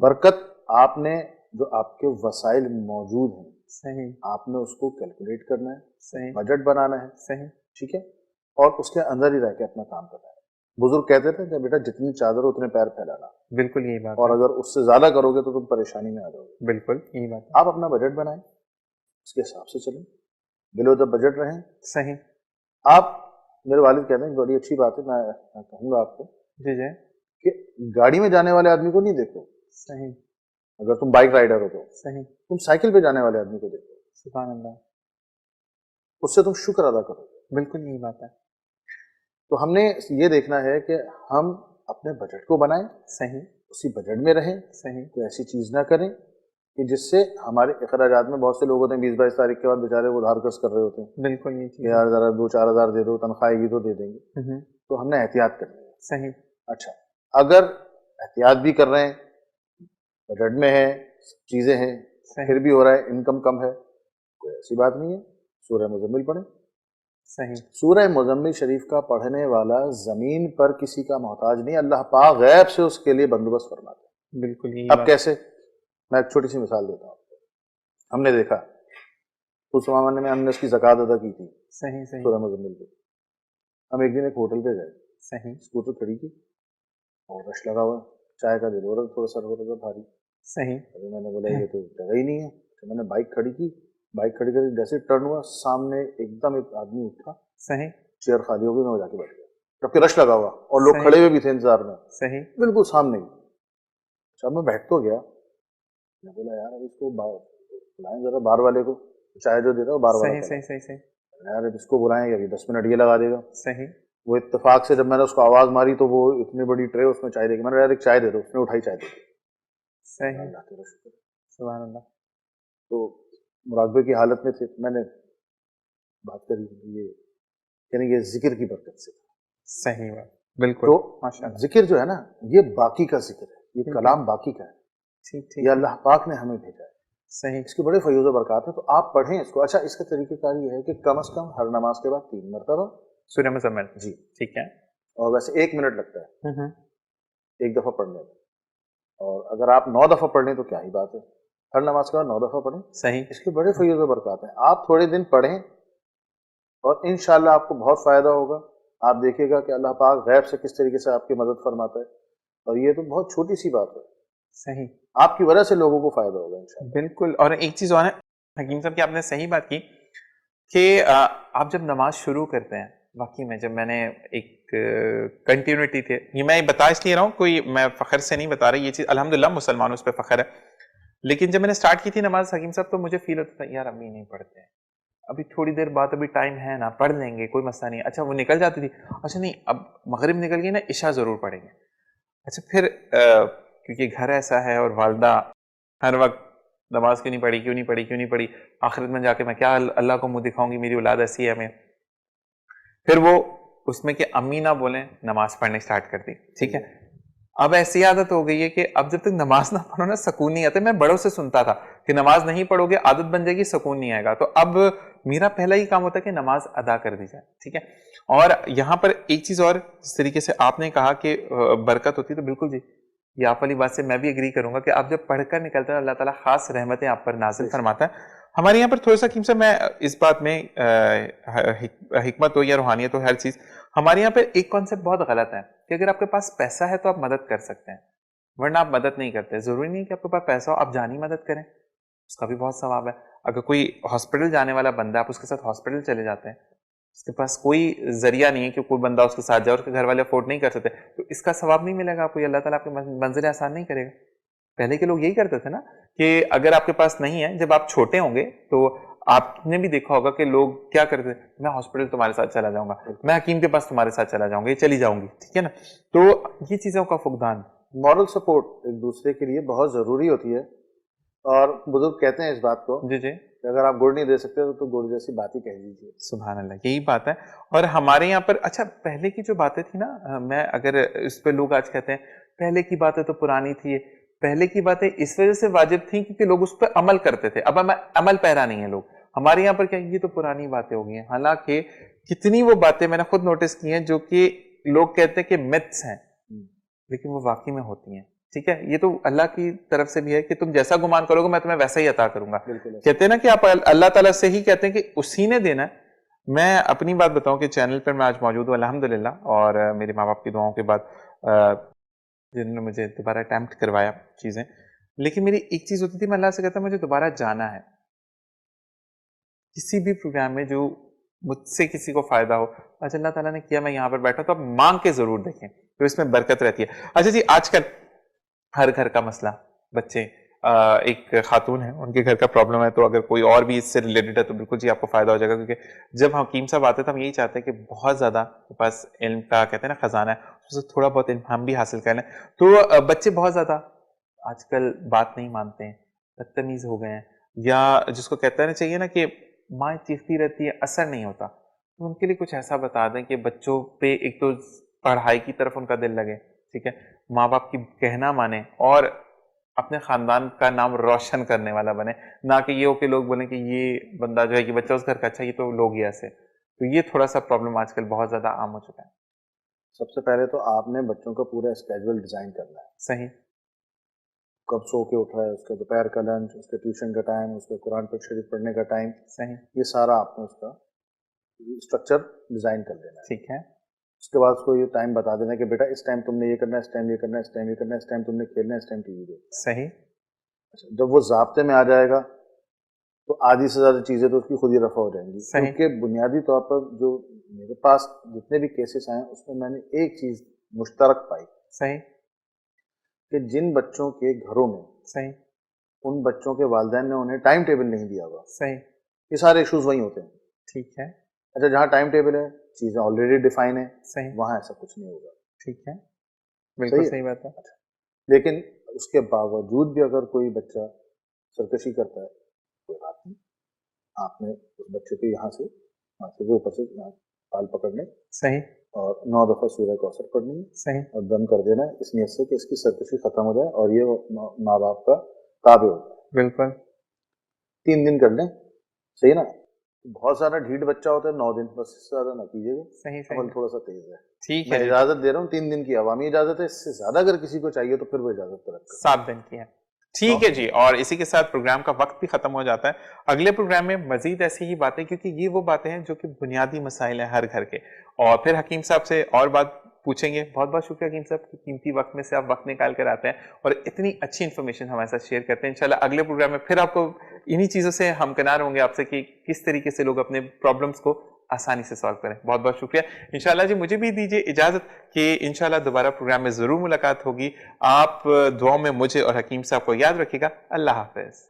برکت آپ نے جو آپ کے وسائل موجود ہیں صحیح آپ نے اس کو کیلکولیٹ کرنا ہے, صحیح بجٹ بنانا ہے, صحیح ٹھیک ہے, اور اس کے اندر ہی رہ کے اپنا کام کرنا ہے. بزرگ کہتے تھے کہ بیٹا جتنی چادر اتنے پیر پھیلانا, بالکل یہی بات اور ہے, اگر اس سے زیادہ کرو گے تو تم پریشانی میں آ جاؤ گے. بالکل یہی بات ہے, آپ اپنا بجٹ بنائیں, اس کے حساب سے چلیں, بلو دا بجٹ رہیں. صحیح آپ, میرے والد کہتے ہیں بڑی اچھی بات ہے, میں کہوں گا آپ کو جی جی کہ گاڑی میں جانے والے آدمی کو نہیں دیکھو, صحیح اگر تم بائک رائڈر ہو تو صحیح تم سائیکل پہ جانے والے آدمی کو دیکھو, سبحان اللہ, اس سے تم شکر ادا کرو. بالکل یہی بات ہے, تو ہم نے یہ دیکھنا ہے کہ ہم اپنے بجٹ کو بنائیں, صحیح اسی بجٹ میں رہیں, صحیح کوئی ایسی چیز نہ کریں کہ جس سے ہمارے اخراجات میں, بہت سے لوگ ہوتے ہیں 20-22 تاریخ کے بعد بیچارے وہ ادھار قرض کر رہے ہوتے ہیں بالکل یہ کہ چیز یار ذرا 2-4 ہزار دے دو, تنخواہ آئے گی تو دے دیں گے. ہے, تو ہم نے احتیاط کرنی ہے. صحیح اچھا, اگر احتیاط بھی کر رہے ہیں, بجٹ میں ہے, چیزیں ہیں, پھر صحیح بھی ہو رہا ہے, انکم کم ہے, کوئی ایسی بات نہیں ہے, سورہ مزمل پڑھیں. صحیح سورہ مزمل شریف کا پڑھنے والا زمین پر کسی کا محتاج نہیں, اللہ پاک غیب سے اس کے لیے بندوبست فرماتے ہیں. بالکل یہی اب بات, کیسے؟ میں ایک چھوٹی سی مثال دیتا ہوں. ہم نے دیکھا اس معاملے میں ہم نے اس کی زکوٰۃ ادا کی تھی صحیح صحیح سورہ مزمل پہ. ہم ایک دن ایک ہوٹل پہ گئے, صحیح اسکوٹر کھڑی کی اور رش لگا ہوا, چائے کا دل ہو رہا, تھوڑا سر ہو رہا تھا بھاری. صحیح ابھی میں نے بولا یہ تو جگہ ہی نہیں ہے, تو میں نے بائک کھڑی کی, بائک کھڑی کر جیسے ٹرن ہوا, سامنے ایک دم ایک آدمی اٹھا, صحیح چیئر خالی ہو گئی, میں وہ جا کے بیٹھ گیا, جبکہ رش لگا ہوا اور لوگ صحیح کھڑے ہوئے بھی تھے انتظار میں, صحیح بالکل سامنے ہی. جب میں بیٹھ تو گیا, میں بولا یار اب اس کو بلائیں ذرا بار والے کو, چائے جو دیتا ہے وہ بار والا صحیح چلا, صحیح صحیح صحیح یار اب اس کو بلائیں گے, ابھی 10 منٹ یہ لگا دے گا. صحیح وہ اتفاق سے جب میں نے اس کو آواز ماری تو وہ اتنی بڑی ٹرے اس میں چائے دے گی, میں نے یار ایک چائے دے دو, اس نے اٹھائی چائے دے دی. صحیح, اللہ تیرا شکر. سبحان اللہ, تو مراقبے کی حالت میں تھے, میں نے بات کری, یہ یعنی یہ ذکر کی برکت سے. صحیح بات, بالکل تو ماشاء اللہ, ذکر جو ہے نا, یہ باقی کا ذکر ہے, یہ ٹھیک ہے, کلام باقی کا ہے, ٹھیک یہ ٹھیک, اللہ پاک نے ہمیں بھیجا ہے, صحیح اس کے بڑے فیوز و برکات ہیں. تو آپ پڑھیں اس کو. اچھا, اس کا طریقہ کار یہ ہے کہ کم از کم ہر نماز کے بعد 3 مرتبہ, سورہ مزمل, جی, ٹھیک ہے, اور ویسے 1 منٹ لگتا ہے ہوں ایک دفعہ پڑھنے میں, اور اگر آپ 9 دفعہ پڑھ لیں تو کیا ہی بات ہے, ہر نماز کے بعد 9 دفعہ پڑھیں, صحیح اس کے بڑے فیوز و برکات ہیں. آپ تھوڑے دن پڑھیں اور انشاءاللہ آپ کو بہت فائدہ ہوگا. آپ دیکھیے گا کہ اللہ پاک غیب سے کس طریقے سے آپ کی مدد فرماتا ہے, اور یہ تو بہت چھوٹی سی بات ہے, صحیح, آپ کی وجہ سے لوگوں کو فائدہ ہوگا انشاءاللہ. بالکل. اور ایک چیز اور ہے حکیم صاحب کہ آپ نے صحیح بات کی کہ آپ جب نماز شروع کرتے ہیں, واقعی میں جب میں نے ایک کنٹینیوٹی تھے, یہ میں بتا اس لیے رہا ہوں, کوئی میں فخر سے نہیں بتا رہا, یہ چیز الحمدللہ مسلمانوں اس پہ فخر ہے, لیکن جب میں نے سٹارٹ کی تھی نماز حکیم صاحب تو مجھے فیل ہوتا تھا یار امی نہیں پڑھتے ہیں, ابھی تھوڑی دیر بعد, ابھی ٹائم ہے نا, پڑھ لیں گے, کوئی مسئلہ نہیں. اچھا وہ نکل جاتی تھی, اچھا نہیں اب مغرب نکل گئی نا, عشاء ضرور پڑھیں گے. اچھا پھر کیونکہ گھر ایسا ہے اور والدہ ہر وقت نماز کیوں نہیں پڑھی, کیوں نہیں پڑھی, کیوں نہیں پڑھی, آخرت میں جا کے میں کیا اللہ کو منہ دکھاؤں گی, میری اولاد ایسی ہے ہمیں. پھر وہ اس میں کہ امی نہ بولیں, نماز پڑھنے سٹارٹ کر دی, ٹھیک ہے. اب ایسی عادت ہو گئی ہے کہ اب جب تک نماز نہ پڑھو نا سکون نہیں آتا. میں بڑوں سے سنتا تھا کہ نماز نہیں پڑھو گے عادت بن جائے گی, سکون نہیں آئے گا. تو اب میرا پہلا ہی کام ہوتا ہے کہ نماز ادا کر دی جائے, ٹھیک ہے. اور یہاں پر ایک چیز اور, جس طریقے سے آپ نے کہا کہ برکت ہوتی ہے, تو بالکل جی, یہ آپ والی بات سے میں بھی اگری کروں گا کہ آپ جب پڑھ کر نکلتے ہیں اللہ تعالیٰ خاص رحمتیں آپ پر نازل فرماتا ہے. ہمارے یہاں پر تھوڑا سا حکیم صاحب, میں اس بات میں حکمت ہو یا روحانیت ہو, ہر چیز ہمارے یہاں پہ ایک کانسیپٹ بہت غلط ہے کہ اگر آپ کے پاس پیسہ ہے تو آپ مدد کر سکتے ہیں, ورنہ آپ مدد نہیں کرتے. ضروری نہیں کہ آپ کے پاس پیسہ ہو آپ جانی مدد کریں, اس کا بھی بہت ثواب ہے. اگر کوئی ہاسپٹل جانے والا بندہ, آپ اس کے ساتھ ہاسپٹل چلے جاتے ہیں, اس کے پاس کوئی ذریعہ نہیں ہے کہ کوئی بندہ اس کے ساتھ جائے, اور اس کے گھر والے افورڈ نہیں کر سکتے, تو اس کا ثواب نہیں ملے گا آپ کو, اللہ تعالیٰ آپ کی منزل آسان نہیں کرے گا. پہلے کے لوگ یہی کرتے تھے نا کہ اگر آپ کے پاس نہیں ہے, جب آپ چھوٹے ہوں گے تو آپ نے بھی دیکھا ہوگا کہ لوگ کیا کرتے ہیں, میں ہاسپٹل تمہارے ساتھ چلا جاؤں گا, میں حکیم کے پاس تمہارے ساتھ چلا جاؤں گا, یہ چلی جاؤں گی, ٹھیک ہے نا. تو یہ چیزوں کا فقدان, مورل سپورٹ ایک دوسرے کے لیے بہت ضروری ہوتی ہے, اور بزرگ کہتے ہیں اس بات کو جی جی, کہ اگر آپ گڑ نہیں دے سکتے تو گڑ جیسی بات ہی کہہ دیجیے. سبحان اللہ, یہی بات ہے. اور ہمارے یہاں پر اچھا پہلے کی جو باتیں تھی نا, میں اگر اس پہ لوگ آج کہتے ہیں پہلے کی باتیں تو پرانی تھی, پہلے کی باتیں اس وجہ سے واجب تھیں کیونکہ لوگ اس پہ عمل کرتے تھے. اب عمل پیرا نہیں ہے لوگ. ہمارے یہاں پر کیا یہ تو پرانی باتیں ہو گئی ہیں, حالانکہ کتنی وہ باتیں میں نے خود نوٹس کی ہیں جو کہ لوگ کہتے ہیں کہ متس ہیں, لیکن وہ واقعی میں ہوتی ہیں. ٹھیک ہے, یہ تو اللہ کی طرف سے بھی ہے کہ تم جیسا گمان کرو گے میں تمہیں ویسا ہی عطا کروں گا. کہتے ہیں نا کہ آپ اللہ تعالیٰ سے ہی کہتے ہیں کہ اسی نے دینا ہے. میں اپنی بات بتاؤں کہ چینل پر میں آج موجود ہوں الحمدللہ, اور میرے ماں باپ کی دعاؤں کے بعد جنہوں نے مجھے دوبارہ اٹیمپٹ کروایا چیزیں, لیکن میری ایک چیز ہوتی تھی, میں اللہ سے کہتا مجھے دوبارہ جانا ہے کسی بھی پروگرام میں جو مجھ سے کسی کو فائدہ ہو. آج اللہ تعالیٰ نے کیا میں یہاں پر بیٹھا تو آپ مانگ کے ضرور دیکھیں تو اس میں برکت رہتی ہے. اچھا جی, آج کل ہر گھر کا مسئلہ, بچے, ایک خاتون ہے ان کے گھر کا پرابلم ہے, تو اگر کوئی اور بھی اس سے ریلیٹڈ ہے تو بالکل جی آپ کو فائدہ ہو جائے گا, کیونکہ جب حکیم صاحب آتے ہیں تو ہم یہی چاہتے ہیں کہ بہت زیادہ پاس علم کا کہتے ہیں نا خزانہ ہے, اس سے تھوڑا بہت علم ہم بھی حاصل کر لیں. تو بچے بہت زیادہ آج کل بات نہیں مانتے ہیں, بدتمیز ہو گئے ہیں, یا جس کو کہتا ہے نا چاہیے نا کہ ماں چیختی رہتی ہے اثر نہیں ہوتا, تو ان کے لیے کچھ ایسا بتا دیں کہ بچوں پہ ایک تو پڑھائی کی طرف ان کا دل لگے, ٹھیک ہے, ماں باپ کی کہنا مانے اور اپنے خاندان کا نام روشن کرنے والا بنے, نہ کہ یہ ہو کہ لوگ بولیں کہ یہ بندہ جو ہے کہ بچہ اس گھر کا اچھا, یہ تو لوگ ہی ایسے. تو یہ تھوڑا سا پرابلم آج کل بہت زیادہ عام ہو چکا ہے. سب سے پہلے تو آپ نے بچوں کا پورا اسکیجول ڈیزائن کرنا ہے. صحیح. کب سو کے اٹھا ہے, اس کا دوپہر کا لنچ, اس کے ٹیوشن کا ٹائم, اس کے قرآن پاک شریف پڑھنے کا ٹائم, صحیح. یہ سارا آپ نے اس کا اسٹرکچر ڈیزائن کر دینا ہے. ٹھیک ہے. اس کے بعد اس کو یہ ٹائم بتا دینا کہ بیٹا اس ٹائم تم نے یہ کرنا ہے, اس ٹائم یہ کرنا ہے, اس ٹائم یہ کرنا ہے, اس ٹائم تم نے کھیلنا ہے, اس ٹائم ٹی وی دیکھنا ہے. صحیح. اچھا, جب وہ ضابطے میں آ جائے گا تو آدھی سے زیادہ چیزیں تو اس کی خود ہی رفع ہو جائیں گی. کیونکہ بنیادی طور پر جو میرے پاس جتنے بھی کیسز آئے اس میں نے ایک چیز مشترک پائی. صحیح. کہ جن بچوں کے گھروں میں صحیح ان بچوں کے والدین نے انہیں ٹائم ٹیبل نہیں دیا ہوا, صحیح, یہ سارے ایشوز وہیں ہوتے ہیں. ٹھیک ہے. اچھا, جہاں ٹائم ٹیبل ہے, چیزیں آلریڈی ڈیفائن ہیں, صحیح, وہاں ایسا کچھ نہیں ہوگا. ٹھیک ہے, بالکل صحیح بات ہے. لیکن اس کے باوجود بھی اگر کوئی بچہ سرکشی کرتا ہے, کوئی بات نہیں, آپ نے اس بچے کو یہاں سے ماتھے کے اوپر سے بال پکڑنے, صحیح, اور 9 دفعہ سورہ کوثر پڑھنی ہے, صحیح, اور دم کر دینا ہے اس نیت سے کہ اس کی سرکشی ختم ہو جائے اور یہ ماں باپ کا تابع ہو جائے. بالکل. 3 دن کر لیں, صحیح نا. بہت سارا ڈھیٹ بچہ ہوتا ہے 9 دن, بس اس سے زیادہ نہ کیجیے گا, صحیح, عمل تھوڑا سا تیز ہے. ٹھیک میں ہے, اجازت دے رہا ہوں 3 دن کی عوامی اجازت ہے, اس سے زیادہ اگر کسی کو چاہیے تو پھر وہ اجازت طلب کرے. 7 دن کی ہے. ٹھیک ہے جی, اور اسی کے ساتھ پروگرام کا وقت بھی ختم ہو جاتا ہے. اگلے پروگرام میں مزید ایسی ہی باتیں, کیونکہ یہ وہ باتیں ہیں جو کہ بنیادی مسائل ہیں ہر گھر کے, اور پھر حکیم صاحب سے اور بات پوچھیں گے. بہت بہت شکریہ حکیم صاحب, قیمتی وقت میں سے آپ وقت نکال کر آتے ہیں اور اتنی اچھی انفارمیشن ہمارے ساتھ شیئر کرتے ہیں. انشاءاللہ اگلے پروگرام میں پھر آپ کو انہی چیزوں سے ہمکنار ہوں گے آپ سے کہ کس طریقے سے لوگ اپنے پرابلمس کو آسانی سے سالو کریں. بہت بہت شکریہ. انشاءاللہ جی مجھے بھی دیجیے اجازت کہ انشاءاللہ دوبارہ پروگرام میں ضرور ملاقات ہوگی. آپ دعاؤں میں مجھے اور حکیم صاحب کو یاد رکھیے گا. اللہ حافظ.